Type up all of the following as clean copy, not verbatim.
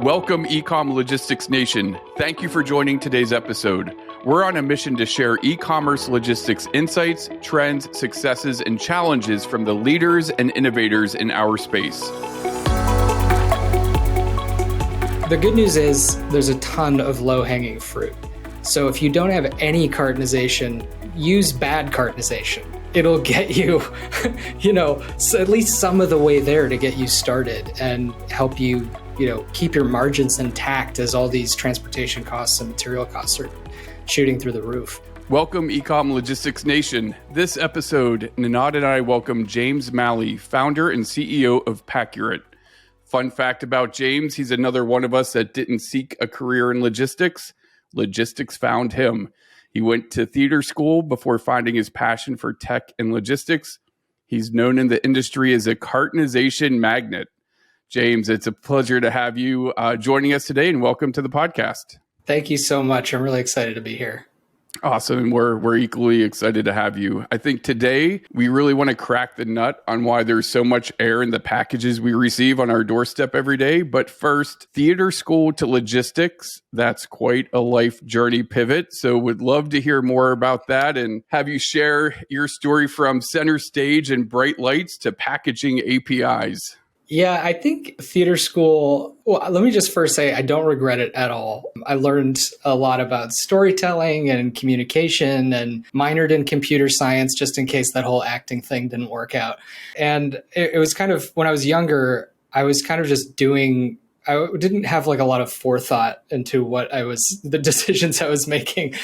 Welcome, eCom Logistics Nation. Thank you for joining today's episode. We're on a mission to share e-commerce logistics insights, trends, successes, and challenges from the leaders and innovators in our space. The good news is there's a ton of low-hanging fruit. So if you don't have any cartonization, use bad cartonization. It'll get you, at least some of the way there to get you started and help you, keep your margins intact as all these transportation costs and material costs are shooting through the roof. Welcome, eCom Logistics Nation. This episode, Ninad and I welcome James Malley, founder and CEO of Paccurate. Fun fact about James, he's another one of us that didn't seek a career in logistics. Logistics found him. He went to theater school before finding his passion for tech and logistics. He's known in the industry as a Cartonization Magnate. James, it's a pleasure to have you joining us today, and welcome to the podcast. Thank you so much. I'm really excited to be here. Awesome. And we're equally excited to have you. I think today we really want to crack the nut on why there's so much air in the packages we receive on our doorstep every day. But first, theater school to logistics, that's quite a life journey pivot. So would love to hear more about that and have you share your story from center stage and bright lights to packaging APIs. Yeah, I think theater school, let me just first say I don't regret it at all. I learned a lot about storytelling and communication and minored in computer science just in case that whole acting thing didn't work out. And it was kind of, when I was younger, I was kind of just doing, I didn't have like a lot of forethought into the decisions I was making.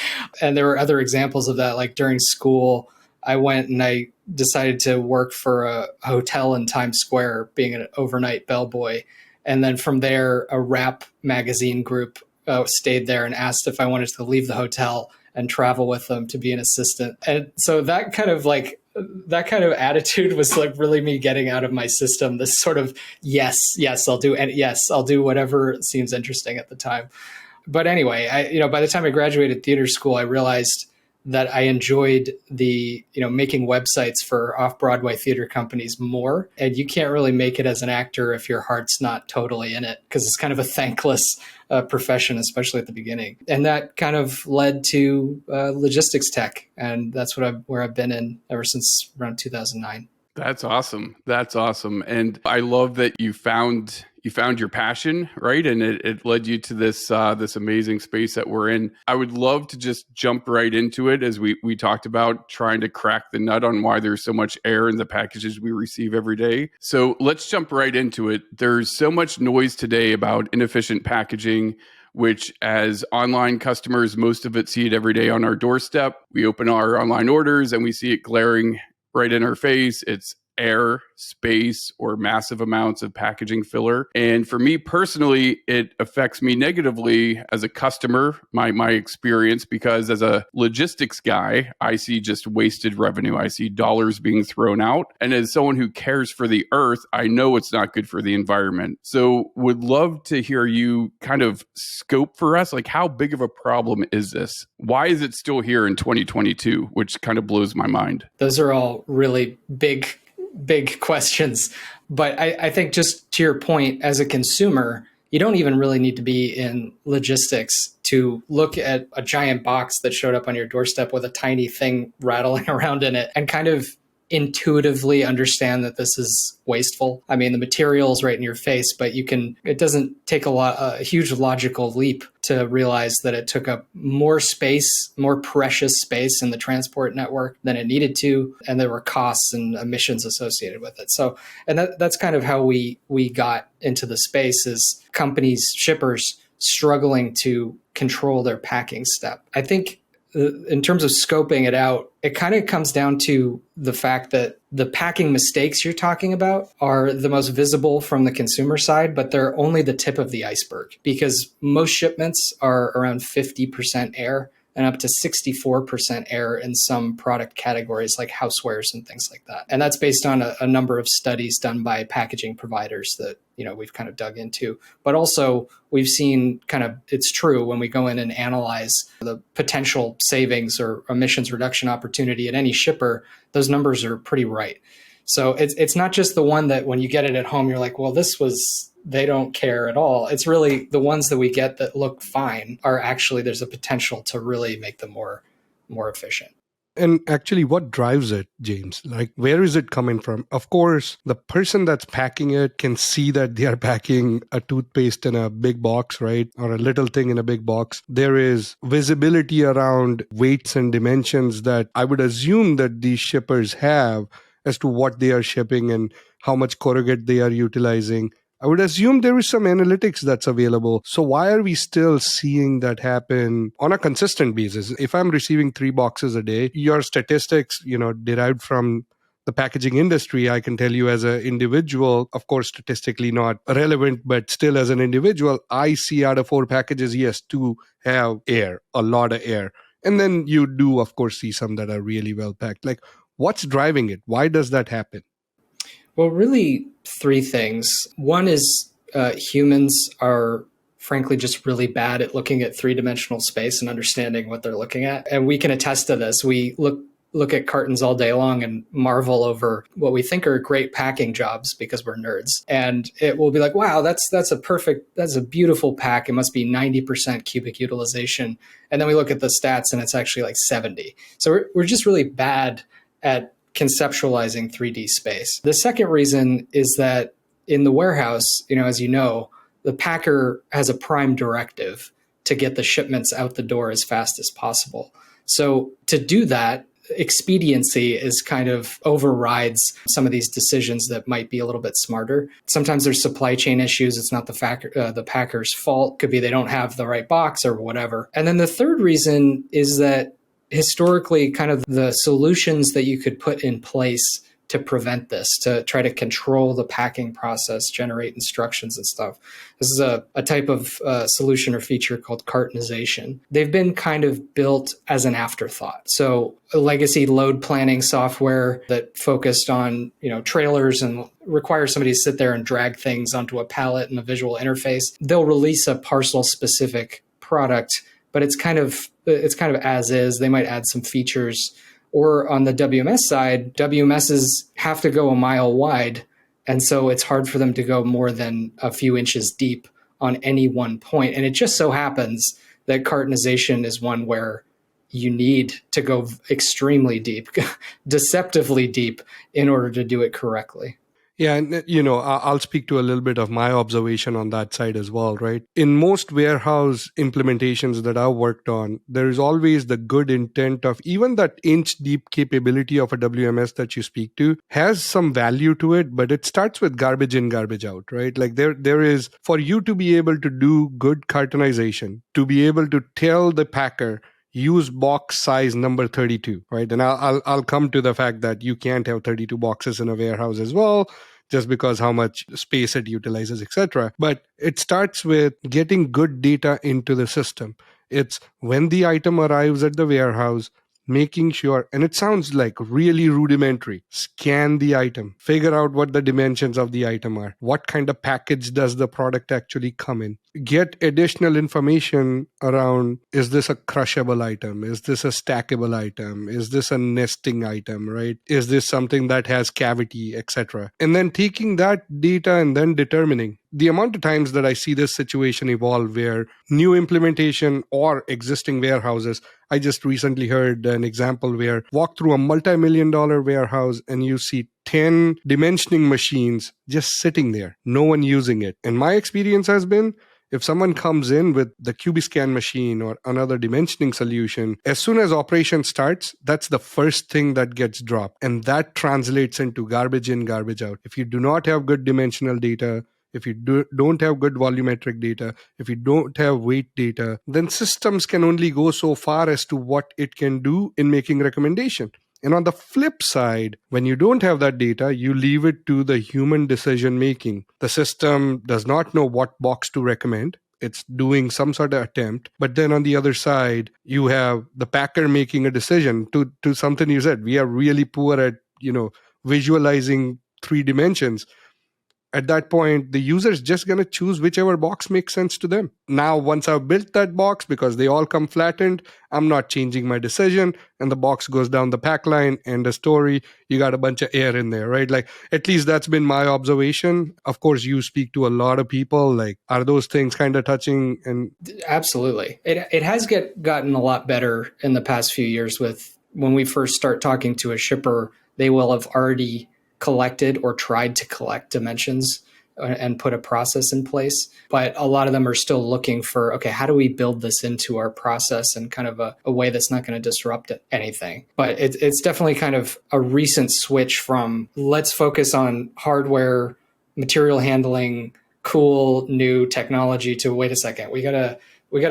And there were other examples of that, like during school, I went and I decided to work for a hotel in Times Square, being an overnight bellboy. And then from there, a rap magazine group stayed there and asked if I wanted to leave the hotel and travel with them to be an assistant. And so that kind of attitude was like really me getting out of my system, this sort of, yes, I'll do whatever seems interesting at the time. But anyway, by the time I graduated theater school, I realized that I enjoyed the, making websites for off-Broadway theater companies more. And you can't really make it as an actor if your heart's not totally in it, because it's kind of a thankless profession, especially at the beginning. And that kind of led to logistics tech. And that's where I've been in ever since around 2009. That's awesome. And I love that you found your passion, right? And it led you to this amazing space that we're in. I would love to just jump right into it as we talked about trying to crack the nut on why there's so much air in the packages we receive every day. So let's jump right into it. There's so much noise today about inefficient packaging, which as online customers, most of it see it every day on our doorstep. We open our online orders and we see it glaring right in our face. It's air, space, or massive amounts of packaging filler. And for me personally, it affects me negatively as a customer, my experience, because as a logistics guy, I see just wasted revenue. I see dollars being thrown out. And as someone who cares for the earth, I know it's not good for the environment. So would love to hear you kind of scope for us, like how big of a problem is this? Why is it still here in 2022, which kind of blows my mind? Those are all really big questions. But I think just to your point, as a consumer, you don't even really need to be in logistics to look at a giant box that showed up on your doorstep with a tiny thing rattling around in it and kind of intuitively understand that this is wasteful. I mean, the material's right in your face, but it doesn't take a huge logical leap to realize that it took up more space, more precious space in the transport network than it needed to. And there were costs and emissions associated with it. So, and that's kind of how we got into the space, is companies, shippers struggling to control their packing step. I think in terms of scoping it out, it kind of comes down to the fact that the packing mistakes you're talking about are the most visible from the consumer side, but they're only the tip of the iceberg, because most shipments are around 50% air and up to 64% air in some product categories like housewares and things like that. And that's based on a number of studies done by packaging providers that we've kind of dug into. But also we've seen it's true when we go in and analyze the potential savings or emissions reduction opportunity at any shipper, those numbers are pretty right. So it's not just the one that when you get it at home, you're like, well, this was they don't care at all. It's really the ones that we get that look fine are actually, there's a potential to really make them more efficient. And actually, what drives it, James? Like, where is it coming from? Of course, the person that's packing it can see that they are packing a toothpaste in a big box, right? Or a little thing in a big box. There is visibility around weights and dimensions that I would assume that these shippers have as to what they are shipping and how much corrugate they are utilizing. I would assume there is some analytics that's available. So why are we still seeing that happen on a consistent basis? If I'm receiving 3 boxes a day, your statistics, derived from the packaging industry, I can tell you as an individual, of course, statistically not relevant, but still as an individual, I see out of 4 packages, yes, 2 have air, a lot of air. And then you do, of course, see some that are really well packed. Like, what's driving it? Why does that happen? Well, really 3 things. One is humans are frankly just really bad at looking at 3-dimensional space and understanding what they're looking at. And we can attest to this. We look at cartons all day long and marvel over what we think are great packing jobs because we're nerds. And it will be like, wow, that's a beautiful pack. It must be 90% cubic utilization. And then we look at the stats and it's actually like 70. So we're just really bad at conceptualizing 3D space. The second reason is that in the warehouse, as you know, the packer has a prime directive to get the shipments out the door as fast as possible. So to do that, expediency is kind of overrides some of these decisions that might be a little bit smarter. Sometimes there's supply chain issues. It's not the packer's fault. Could be they don't have the right box or whatever. And then the third reason is that historically, kind of the solutions that you could put in place to prevent this, to try to control the packing process, generate instructions and stuff. This is a type of solution or feature called cartonization. They've been kind of built as an afterthought. So a legacy load planning software that focused on, trailers and requires somebody to sit there and drag things onto a pallet and a visual interface. They'll release a parcel specific product, but it's kind of as is. They might add some features. Or on the WMS side, WMSs have to go a mile wide. And so it's hard for them to go more than a few inches deep on any one point. And it just so happens that cartonization is one where you need to go extremely deep, deceptively deep, in order to do it correctly. Yeah, and I'll speak to a little bit of my observation on that side as well, right? In most warehouse implementations that I've worked on, there is always the good intent of even that inch deep capability of a WMS that you speak to has some value to it, but it starts with garbage in, garbage out, right? Like there is, for you to be able to do good cartonization, to be able to tell the packer, use box size number 32, right? And I'll come to the fact that you can't have 32 boxes in a warehouse as well, just because how much space it utilizes, etc. But it starts with getting good data into the system. It's when the item arrives at the warehouse, making sure, and it sounds like really rudimentary, scan the item, figure out what the dimensions of the item are, what kind of package does the product actually come in, get additional information around, is this a crushable item? Is this a stackable item? Is this a nesting item, right? Is this something that has cavity, etc.? And then taking that data and then determining the amount of times that I see this situation evolve where new implementation or existing warehouses. I just recently heard an example where walk through a multi-million-dollar warehouse and you see 10 dimensioning machines just sitting there, no one using it. And my experience has been, if someone comes in with the Cubiscan machine or another dimensioning solution, as soon as operation starts, that's the first thing that gets dropped. And that translates into garbage in, garbage out. If you do not have good dimensional data, if you don't have good volumetric data, if you don't have weight data, then systems can only go so far as to what it can do in making recommendation. And on the flip side, when you don't have that data, you leave it to the human decision making. The system does not know what box to recommend. It's doing some sort of attempt. But then on the other side, you have the packer making a decision to something you said. We are really poor at, visualizing 3 dimensions. At that point, the user is just going to choose whichever box makes sense to them. Now, once I've built that box, because they all come flattened, I'm not changing my decision, and the box goes down the pack line, and the story, you got a bunch of air in there, right? Like, at least that's been my observation. Of course, you speak to a lot of people. Like, are those things kind of touching? And absolutely, it has gotten a lot better in the past few years. With when we first start talking to a shipper, they will have already collected or tried to collect dimensions and put a process in place. But a lot of them are still looking for, okay, how do we build this into our process in kind of a way that's not going to disrupt anything? But it's definitely kind of a recent switch from let's focus on hardware, material handling, cool new technology to wait a second, we gotta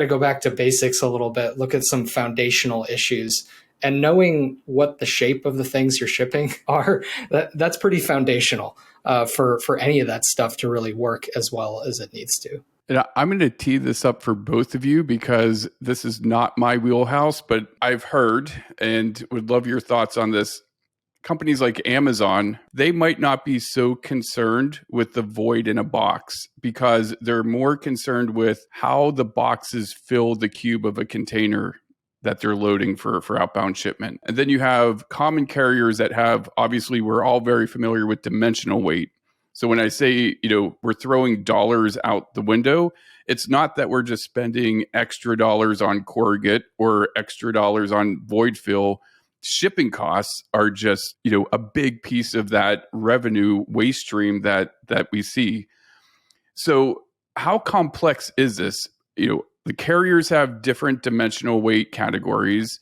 go back to basics a little bit, look at some foundational issues. And knowing what the shape of the things you're shipping are, that's pretty foundational for any of that stuff to really work as well as it needs to. And I'm going to tee this up for both of you because this is not my wheelhouse, but I've heard and would love your thoughts on this. Companies like Amazon, they might not be so concerned with the void in a box because they're more concerned with how the boxes fill the cube of a container that they're loading for outbound shipment. And then you have common carriers that have, obviously, we're all very familiar with dimensional weight. So when I say, we're throwing dollars out the window, it's not that we're just spending extra dollars on corrugate or extra dollars on void fill. Shipping costs are just, a big piece of that revenue waste stream that we see. So how complex is this? The carriers have different dimensional weight categories.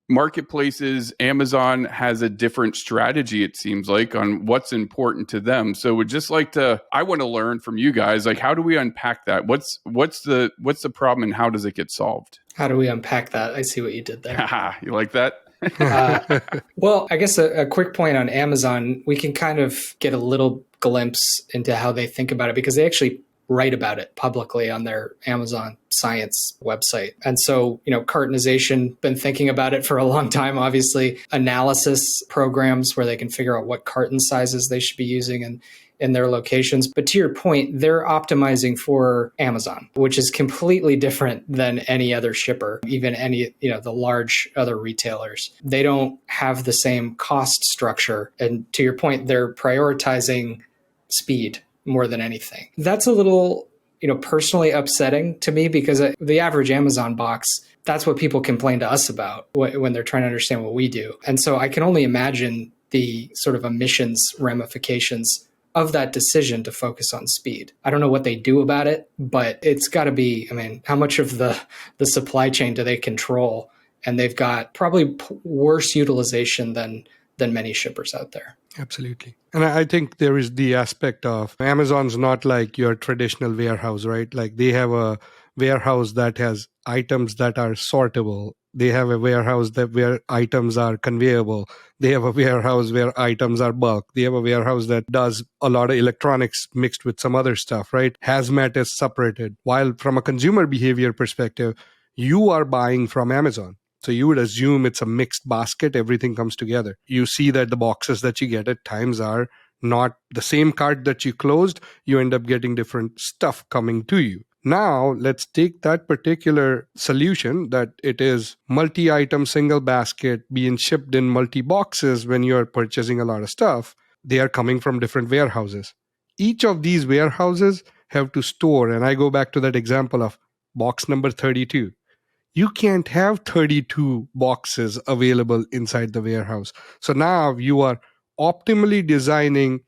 Marketplaces, Amazon has a different strategy, it seems like, on what's important to them. So would just like I want to learn from you guys, like, how do we unpack that? What's the problem and how does it get solved? How do we unpack that? I see what you did there. You like that? Well, I guess a quick point on Amazon, we can kind of get a little glimpse into how they think about it because they actually write about it publicly on their Amazon Science website. And so, Cartonization, been thinking about it for a long time, obviously. Analysis programs where they can figure out what carton sizes they should be using in their locations. But to your point, they're optimizing for Amazon, which is completely different than any other shipper, even any, the large other retailers. They don't have the same cost structure. And to your point, they're prioritizing speed more than anything. That's a little, personally upsetting to me because the average Amazon box, that's what people complain to us about when they're trying to understand what we do. And so I can only imagine the sort of emissions ramifications of that decision to focus on speed. I don't know what they do about it, but it's got to be, how much of the supply chain do they control? And they've got probably worse utilization than many shippers out there. Absolutely. And I think there is the aspect of Amazon's not like your traditional warehouse, right? Like they have a warehouse that has items that are sortable. They have a warehouse where items are conveyable. They have a warehouse where items are bulk. They have a warehouse that does a lot of electronics mixed with some other stuff, right? Hazmat is separated. While from a consumer behavior perspective, you are buying from Amazon. So you would assume it's a mixed basket. Everything comes together. You see that the boxes that you get at times are not the same cart that you closed. You end up getting different stuff coming to you. Now, let's take that particular solution that it is multi-item, single basket being shipped in multi-boxes when you're purchasing a lot of stuff. They are coming from different warehouses. Each of these warehouses have to store, and I go back to that example of box number 32. You can't have 32 boxes available inside the warehouse. So now you are optimally designing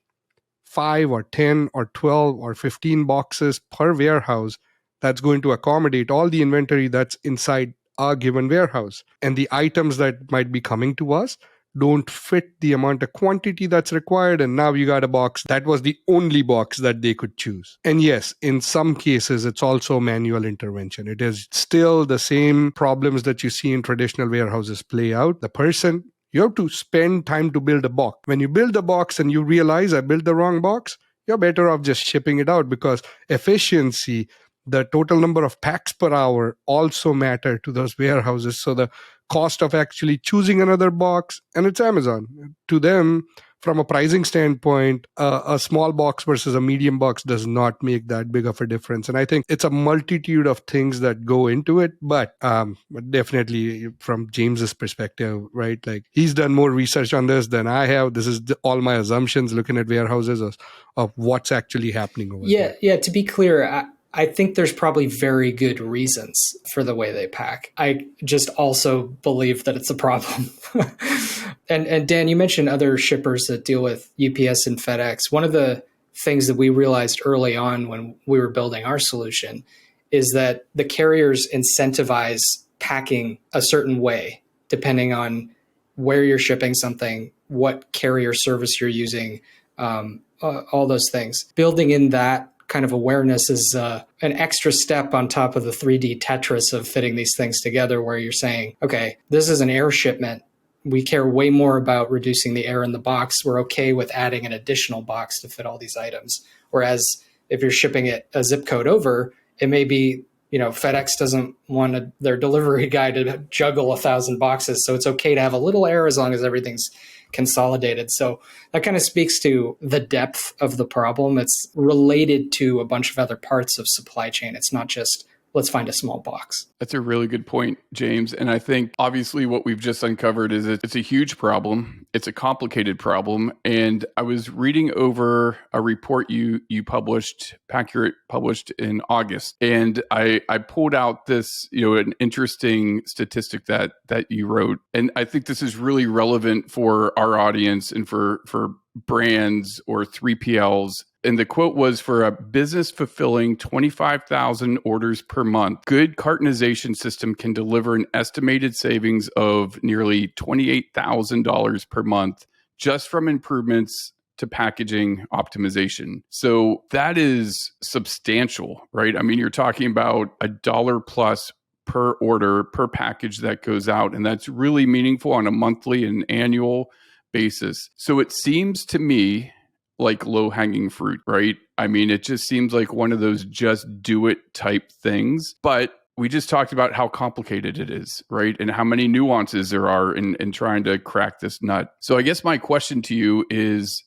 5 or 10 or 12 or 15 boxes per warehouse that's going to accommodate all the inventory that's inside a given warehouse. And the items that might be coming to us don't fit the amount of quantity that's required. And now you got a box that was the only box that they could choose. And yes, in some cases, it's also manual intervention. It is still the same problems that you see in traditional warehouses play out. The person, you have to spend time to build a box. When you build a box and you realize I built the wrong box, you're better off just shipping it out because efficiency, the total number of packs per hour also matter to those warehouses. So the cost of actually choosing another box, and it's Amazon. To them, from a pricing standpoint, a small box versus a medium box does not make that big of a difference. And I think it's a multitude of things that go into it. But definitely from James's perspective, right? Like he's done more research on this than I have. This is all my assumptions looking at warehouses of what's actually happening over there. Yeah. To be clear, I think there's probably very good reasons for the way they pack. I just also believe that it's a problem. And Dan, you mentioned other shippers that deal with UPS and FedEx. One of the things that we realized early on when we were building our solution is that the carriers incentivize packing a certain way, depending on where you're shipping something, what carrier service you're using, all those things. Building in that kind of awareness is an extra step on top of the 3D Tetris of fitting these things together, where you're saying, okay, this is an air shipment. We care way more about reducing the air in the box. We're okay with adding an additional box to fit all these items. Whereas if you're shipping it a zip code over, it may be, FedEx doesn't want their delivery guy to juggle 1,000 boxes. So it's okay to have a little air as long as everything's consolidated. So that kind of speaks to the depth of the problem. It's related to a bunch of other parts of supply chain. It's not just, let's find a small box. That's a really good point, James. And I think obviously what we've just uncovered is it's a huge problem. It's a complicated problem. And I was reading over a report you published, Paccurate published in August. And I pulled out this, an interesting statistic that you wrote. And I think this is really relevant for our audience and for brands or 3PLs. And the quote was, for a business fulfilling 25,000 orders per month, good cartonization system can deliver an estimated savings of nearly $28,000 per month just from improvements to packaging optimization. So that is substantial, right? I mean, you're talking about $1 plus per order, per package that goes out. And that's really meaningful on a monthly and annual basis. So it seems to me like low-hanging fruit, right? I mean, it just seems like one of those just do it type things. But we just talked about how complicated it is, right? And how many nuances there are in trying to crack this nut. So I guess my question to you is,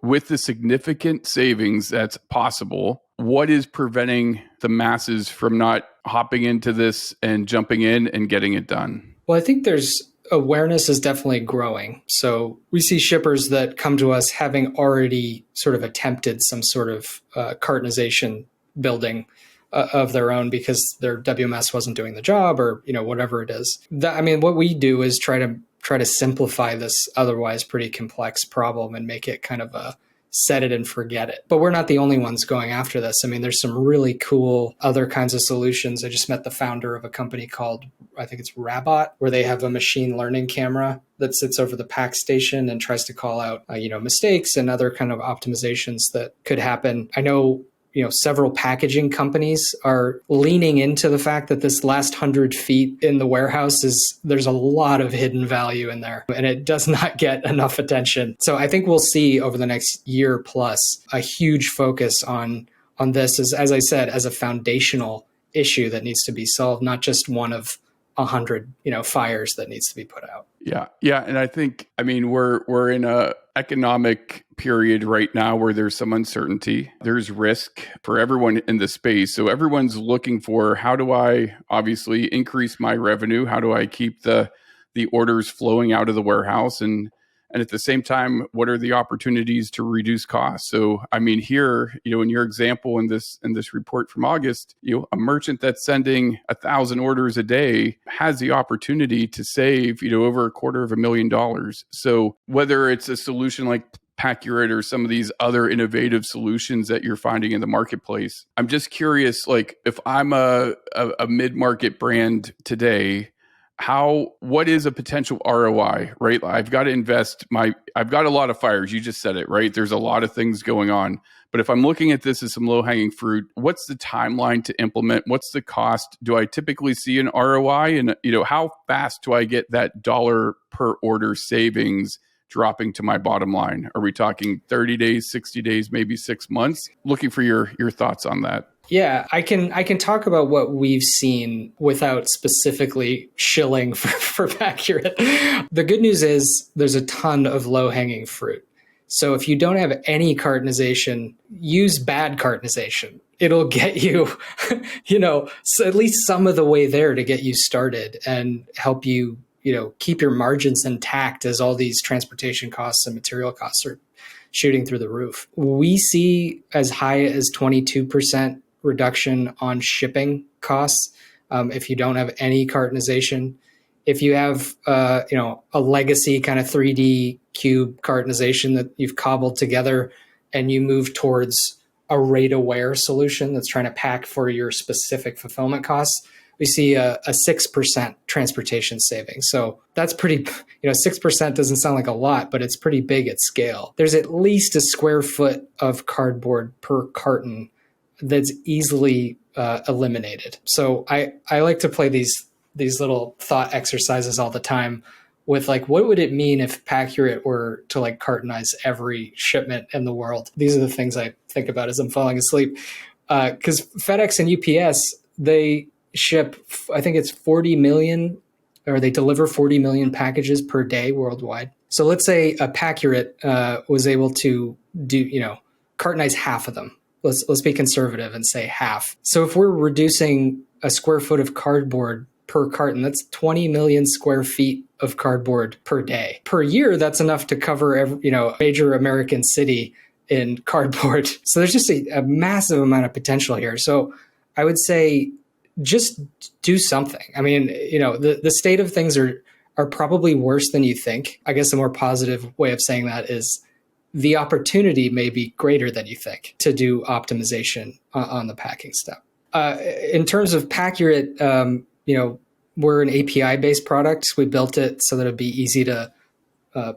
with the significant savings that's possible, what is preventing the masses from not hopping into this and jumping in and getting it done? Well, I think awareness is definitely growing. So we see shippers that come to us having already sort of attempted some sort of cartonization building of their own because their WMS wasn't doing the job, or whatever it is. What we do is try to simplify this otherwise pretty complex problem and make it kind of a set it and forget it. But we're not the only ones going after this. I mean, there's some really cool other kinds of solutions. I just met the founder of a company called, I think it's Rabot, where they have a machine learning camera that sits over the pack station and tries to call out, mistakes and other kind of optimizations that could happen. I know several packaging companies are leaning into the fact that this last 100 feet in the warehouse there's a lot of hidden value in there, and it does not get enough attention. So I think we'll see over the next year plus a huge focus on this, as I said, as a foundational issue that needs to be solved, not just one of 100, fires that needs to be put out. Yeah. And I think, we're in a economic period right now where there's some uncertainty. There's risk for everyone in the space. So everyone's looking for, how do I obviously increase my revenue? How do I keep the orders flowing out of the warehouse? And at the same time, what are the opportunities to reduce costs? So, here, in your example in this report from August, a merchant that's sending 1,000 orders a day has the opportunity to save, over $250,000. So whether it's a solution like Paccurate or some of these other innovative solutions that you're finding in the marketplace, I'm just curious, like if I'm a mid-market brand today, what is a potential ROI, right? I've got to I've got a lot of fires. You just said it, right? There's a lot of things going on. But if I'm looking at this as some low-hanging fruit, what's the timeline to implement? What's the cost? Do I typically see an ROI? And, how fast do I get that dollar per order savings dropping to my bottom line? Are we talking 30 days, 60 days, maybe 6 months? Looking for your thoughts on that. Yeah, I can talk about what we've seen without specifically shilling for Paccurate. The good news is there's a ton of low-hanging fruit. So if you don't have any cartonization, use bad cartonization. It'll get you, so at least some of the way there to get you started and help you, keep your margins intact as all these transportation costs and material costs are shooting through the roof. We see as high as 22% reduction on shipping costs if you don't have any cartonization. If you have, a legacy kind of 3D cube cartonization that you've cobbled together and you move towards a rate-aware solution that's trying to pack for your specific fulfillment costs, we see a 6% transportation savings. So that's pretty, 6% doesn't sound like a lot, but it's pretty big at scale. There's at least a square foot of cardboard per carton that's easily eliminated. So I like to play these little thought exercises all the time with what would it mean if Paccurate were to cartonize every shipment in the world? These are the things I think about as I'm falling asleep. Because FedEx and UPS, they ship, I think it's 40 million, or they deliver 40 million packages per day worldwide. So let's say a Paccurate was able to do, cartonize half of them. Let's be conservative and say half. So if we're reducing a square foot of cardboard per carton, that's 20 million square feet of cardboard per day. Per year, that's enough to cover every, major American city in cardboard. So there's just a massive amount of potential here. So I would say just do something. I mean, the state of things are probably worse than you think. I guess a more positive way of saying that is the opportunity may be greater than you think to do optimization on the packing step. In terms of Paccurate, we're an API-based product. We built it so that it'd be easy to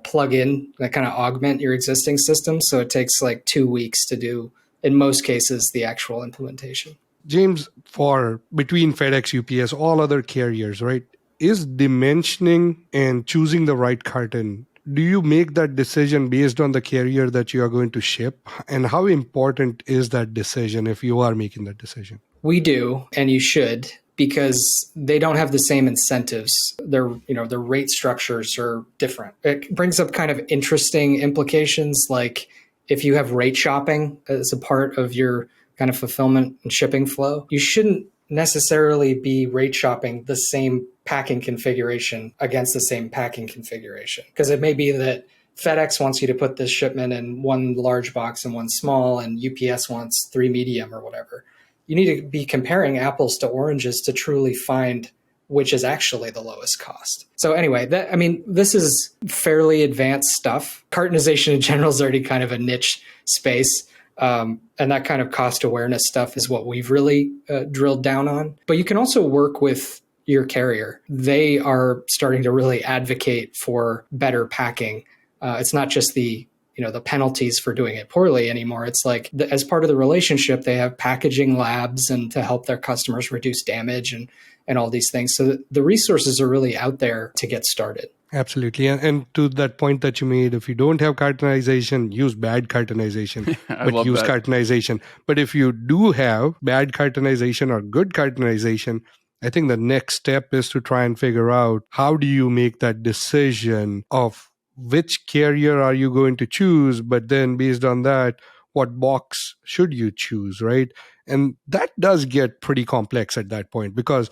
plug in, that kind of augment your existing system. So it takes 2 weeks to do, in most cases, the actual implementation. James, for between FedEx, UPS, all other carriers, right, is dimensioning and choosing the right carton, do you make that decision based on the carrier that you are going to ship? And how important is that decision if you are making that decision? We do, and you should, because they don't have the same incentives. Their rate structures are different. It brings up kind of interesting implications, like if you have rate shopping as a part of your kind of fulfillment and shipping flow, you shouldn't necessarily be rate shopping the same packing configuration against the same packing configuration. Because it may be that FedEx wants you to put this shipment in one large box and one small, and UPS wants 3 medium or whatever. You need to be comparing apples to oranges to truly find which is actually the lowest cost. So anyway, this is fairly advanced stuff. Cartonization in general is already kind of a niche space. And that kind of cost awareness stuff is what we've really drilled down on. But you can also work with your carrier. They are starting to really advocate for better packing. It's not just the penalties for doing it poorly anymore. It's as part of the relationship, they have packaging labs and to help their customers reduce damage and all these things. So the resources are really out there to get started. Absolutely. And to that point that you made, if you don't have cartonization, use bad cartonization, but use cartonization. But if you do have bad cartonization or good cartonization, I think the next step is to try and figure out how do you make that decision of which carrier are you going to choose, but then based on that, what box should you choose, right? And that does get pretty complex at that point, because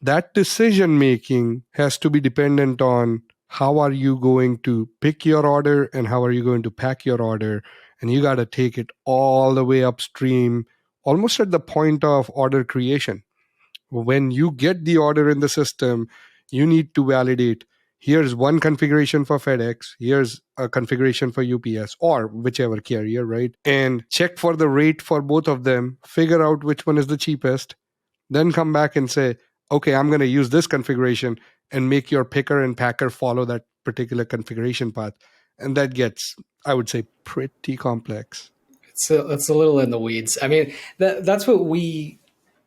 that decision making has to be dependent on how are you going to pick your order and how are you going to pack your order. And you got to take it all the way upstream, almost at the point of order creation. When you get the order in the system, you need to validate, here's one configuration for FedEx, here's a configuration for UPS or whichever carrier, right? And check for the rate for both of them, figure out which one is the cheapest, then come back and say, okay, I'm going to use this configuration, and make your picker and packer follow that particular configuration path. And that gets, I would say, pretty complex. It's a little in the weeds. I mean, that's what we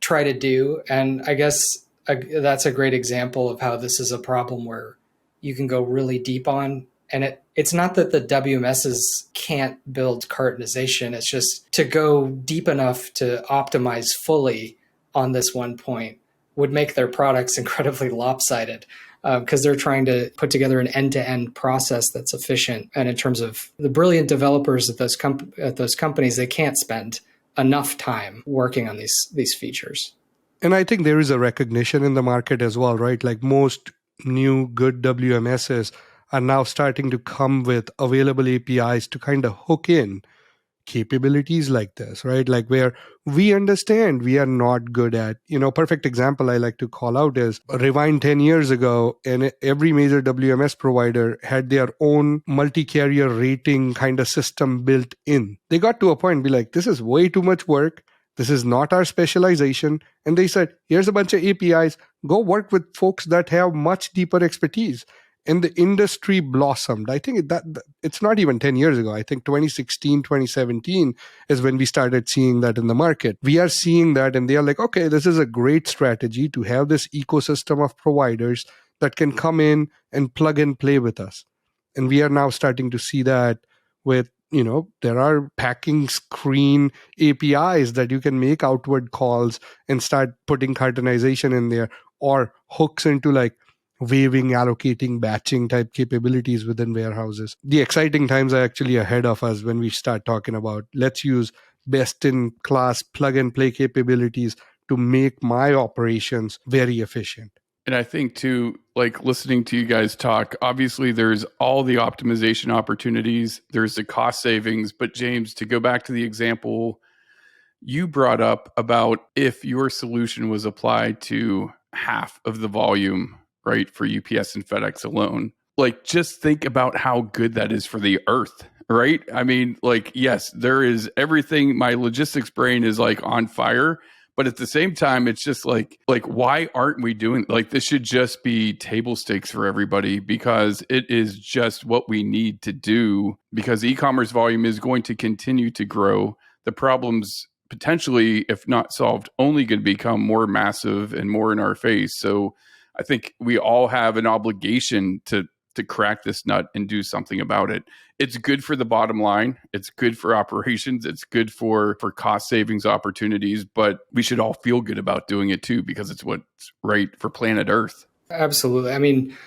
try to do. And I guess that's a great example of how this is a problem where you can go really deep on. And it's not that the WMSs can't build cartonization. It's just to go deep enough to optimize fully on this one point would make their products incredibly lopsided. because they're trying to put together an end-to-end process that's efficient. And in terms of the brilliant developers at those companies, they can't spend enough time working on these features. And I think there is a recognition in the market as well, right? Like most new good WMSs are now starting to come with available APIs to kind of hook in capabilities like this, right? Like where we understand we are not good at, perfect example I like to call out is rewind 10 years ago, and every major WMS provider had their own multi-carrier rating kind of system built in. They got to a point be like, this is way too much work. This is not our specialization. And they said, here's a bunch of APIs. Go work with folks that have much deeper expertise. And the industry blossomed. I think that it's not even 10 years ago. I think 2016, 2017 is when we started seeing that in the market. We are seeing that and they are like, okay, this is a great strategy to have this ecosystem of providers that can come in and plug and play with us. And we are now starting to see that with, there are packing screen APIs that you can make outward calls and start putting cartonization in there, or hooks into like waiving, allocating, batching type capabilities within warehouses. The exciting times are actually ahead of us when we start talking about let's use best in class plug and play capabilities to make my operations very efficient. And I think too, like listening to you guys talk, obviously there's all the optimization opportunities, there's the cost savings, but James, to go back to the example you brought up about if your solution was applied to half of the volume, right, for UPS and FedEx alone, like just think about how good that is for the earth, right? I mean, like, yes, there is everything. My logistics brain is like on fire. But at the same time, it's just like why aren't we doing like this? Should just be table stakes for everybody because it is just what we need to do because e-commerce volume is going to continue to grow. The problems potentially, if not solved, only going to become more massive and more in our face. So I think we all have an obligation to crack this nut and do something about it. It's good for the bottom line. It's good for operations. It's good for cost savings opportunities, but we should all feel good about doing it too, because it's what's right for planet Earth. Absolutely. I mean,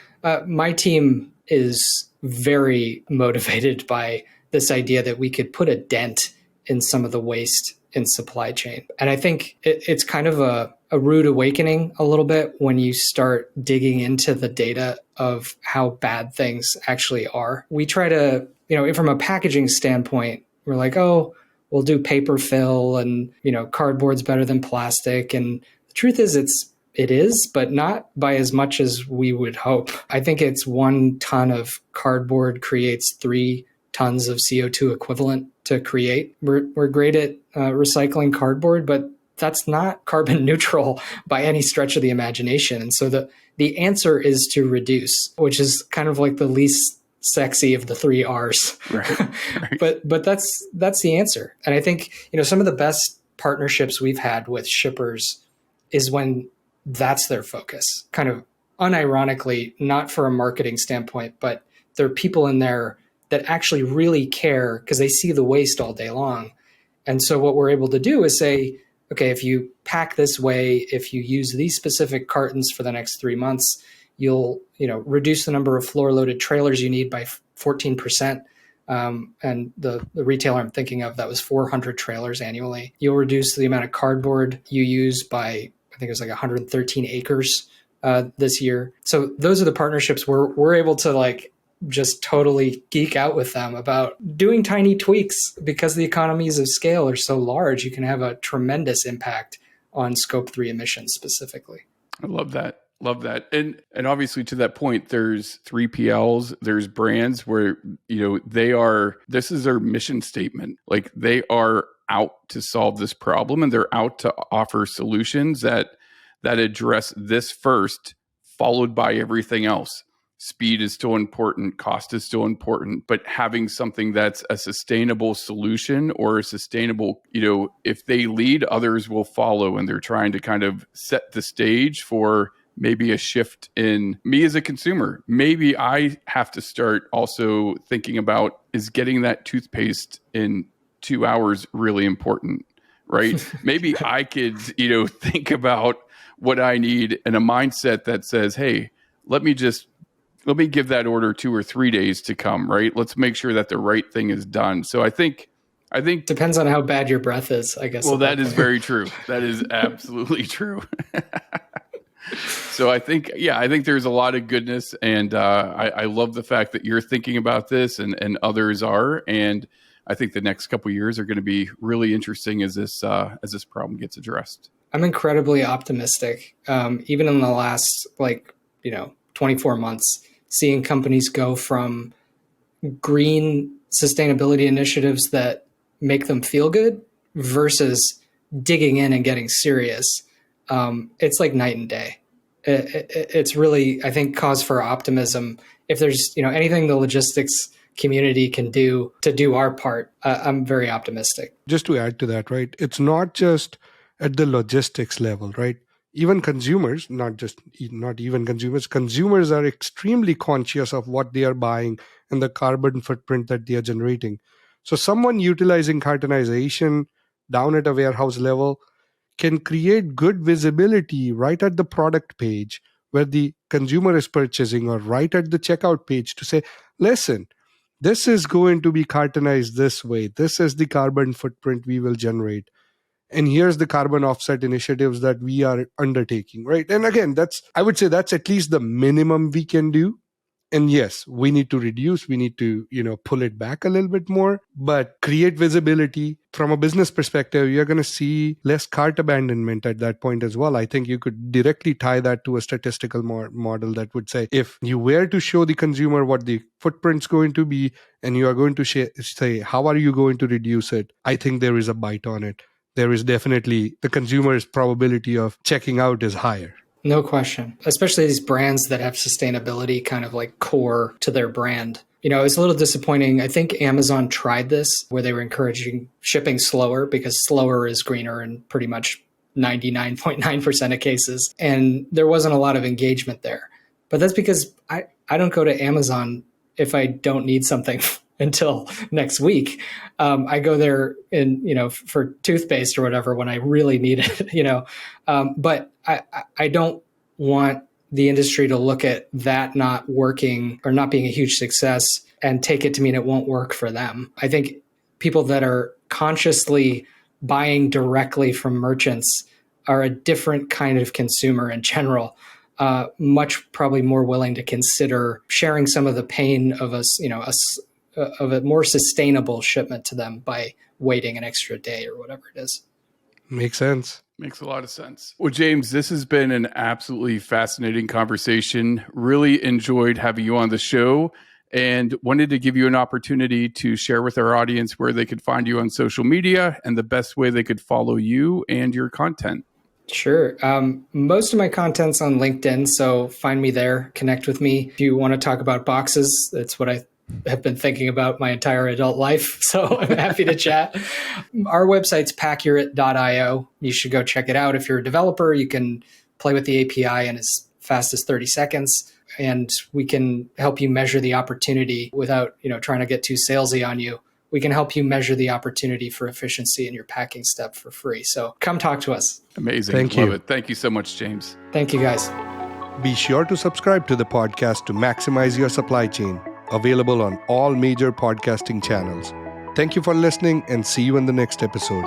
my team is very motivated by this idea that we could put a dent in some of the waste in supply chain. And I think it's kind of a rude awakening a little bit when you start digging into the data of how bad things actually are. We try to, from a packaging standpoint, we're like, oh, we'll do paper fill and, cardboard's better than plastic. And the truth is it is, but not by as much as we would hope. I think it's 1 ton of cardboard creates 3 tons of CO2 equivalent to create. We're great at recycling cardboard, but that's not carbon neutral by any stretch of the imagination. And so the answer is to reduce, which is kind of like the least sexy of the 3 R's. Right. but that's the answer. And I think, some of the best partnerships we've had with shippers is when that's their focus, kind of unironically, not for a marketing standpoint, but there are people in there that actually really care because they see the waste all day long. And so what we're able to do is say, okay, if you pack this way, if you use these specific cartons for the next 3 months, you'll reduce the number of floor-loaded trailers you need by 14%. And the retailer I'm thinking of, that was 400 trailers annually. You'll reduce the amount of cardboard you use by, I think it was like 113 acres this year. So those are the partnerships where we're able to just totally geek out with them about doing tiny tweaks because the economies of scale are so large. You can have a tremendous impact on scope 3 emissions specifically. I love that. Love that. And obviously to that point, there's 3PLs, there's brands where, this is their mission statement. Like they are out to solve this problem and they're out to offer solutions that address this first, followed by everything else. Speed is still important, cost is still important, but having something that's a sustainable solution or a sustainable, if they lead, others will follow. And they're trying to kind of set the stage for maybe a shift in me as a consumer. Maybe I have to start also thinking about, is getting that toothpaste in 2 hours really important, right? Maybe I could, think about what I need in a mindset that says, hey, let me give that order 2 or 3 days to come, right? Let's make sure that the right thing is done. So I think depends on how bad your breath is, I guess. Well, that is very true. That is absolutely true. So I think there's a lot of goodness, and I love the fact that you're thinking about this, and others are, and I think the next couple of years are going to be really interesting as this problem gets addressed. I'm incredibly optimistic. Even in the last 24 months, seeing companies go from green sustainability initiatives that make them feel good versus digging in and getting serious. It's like night and day. It's really, I think, cause for optimism. If there's anything the logistics community can do to do our part, I'm very optimistic. Just to add to that, right? It's not just at the logistics level, right? Even consumers, not even consumers, consumers are extremely conscious of what they are buying and the carbon footprint that they are generating. So someone utilizing cartonization down at a warehouse level can create good visibility right at the product page where the consumer is purchasing, or right at the checkout page to say, listen, this is going to be cartonized this way. This is the carbon footprint we will generate. And here's the carbon offset initiatives that we are undertaking, right? And again, I would say that's at least the minimum we can do. And yes, we need to reduce, we need to, pull it back a little bit more, but create visibility. From a business perspective, you're going to see less cart abandonment at that point as well. I think you could directly tie that to a statistical model that would say, if you were to show the consumer what the footprint's going to be, and you are going to say, how are you going to reduce it? I think there is a bite on it. There is definitely, the consumer's probability of checking out is higher. No question. Especially these brands that have sustainability kind of like core to their brand. It's a little disappointing. I think Amazon tried this where they were encouraging shipping slower, because slower is greener in pretty much 99.9% of cases. And there wasn't a lot of engagement there. But that's because I don't go to Amazon if I don't need something until next week. I go there for toothpaste or whatever when I really need it, but I don't want the industry to look at that not working or not being a huge success and take it to mean it won't work for them. I think people that are consciously buying directly from merchants are a different kind of consumer in general. Much probably more willing to consider sharing some of the pain of of a more sustainable shipment to them by waiting an extra day or whatever it is. Makes sense. Makes a lot of sense. Well, James, this has been an absolutely fascinating conversation. Really enjoyed having you on the show, and wanted to give you an opportunity to share with our audience where they could find you on social media and the best way they could follow you and your content. Sure. Most of my content's on LinkedIn, so find me there, connect with me. If you want to talk about boxes, that's what I have been thinking about my entire adult life. So I'm happy to chat. Our website's Paccurate.io. You should go check it out. If you're a developer, you can play with the API in as fast as 30 seconds. And we can help you measure the opportunity without, trying to get too salesy on you. We can help you measure the opportunity for efficiency in your packing step for free. So come talk to us. Amazing. Thank Love you. it. Thank you so much, James. Thank you, guys. Be sure to subscribe to the podcast to maximize your supply chain. Available on all major podcasting channels. Thank you for listening, and see you in the next episode.